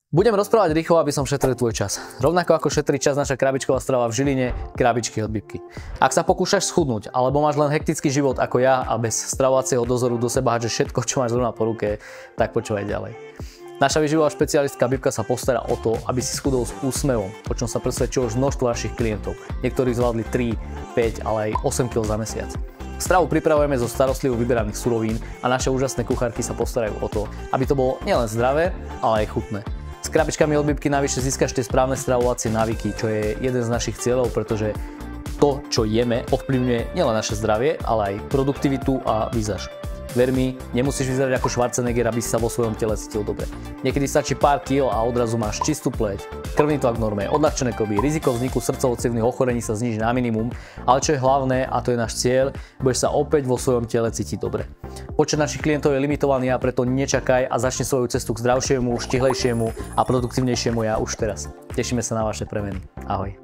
Budem rozprávať rýchlo, aby som šetril tvoj čas. Rovnako ako šetrí čas naša krabičková strava v Žiline, krabičky od Bibky. Ak sa pokúšaš schudnúť, alebo máš len hektický život ako ja a bez stravovacieho dozoru do seba hádžeš všetko, čo máš zrovna po ruke, tak počúvaj ďalej. Naša výživová špecialistka Bibka sa postará o to, aby si schudol s úsmevom, o čom sa presvedčilo už množstvo našich klientov. Niektorí zvládli 3, 5, ale aj 8 kg za mesiac. Stravu pripravujeme zo starostlivo vyberaných surovín a naše úžasné kuchárky sa postarajú o to, aby to bolo nielen zdravé, ale aj chutné. S krabičkami od Bibky navyše získaš tie správne stravovacie návyky, čo je jeden z našich cieľov, pretože to, čo jeme, ovplyvňuje nielen naše zdravie, ale aj produktivitu a výzaž. Ver mi, nemusíš vyzerať ako Schwarzenegger, aby si sa vo svojom tele cítil dobre. Niekedy stačí pár kil a odrazu máš čistú pleť, krvný tlak v norme, odľahčené klby, riziko vzniku srdcovo-cievnych ochorení sa zníži na minimum, ale čo je hlavné, a to je náš cieľ, budeš sa opäť vo svojom tele cítiť dobre. Počet našich klientov je limitovaný a preto nečakaj a začni svoju cestu k zdravšiemu, štihlejšiemu a produktívnejšiemu ja už teraz. Tešíme sa na vaše premeny. Ahoj.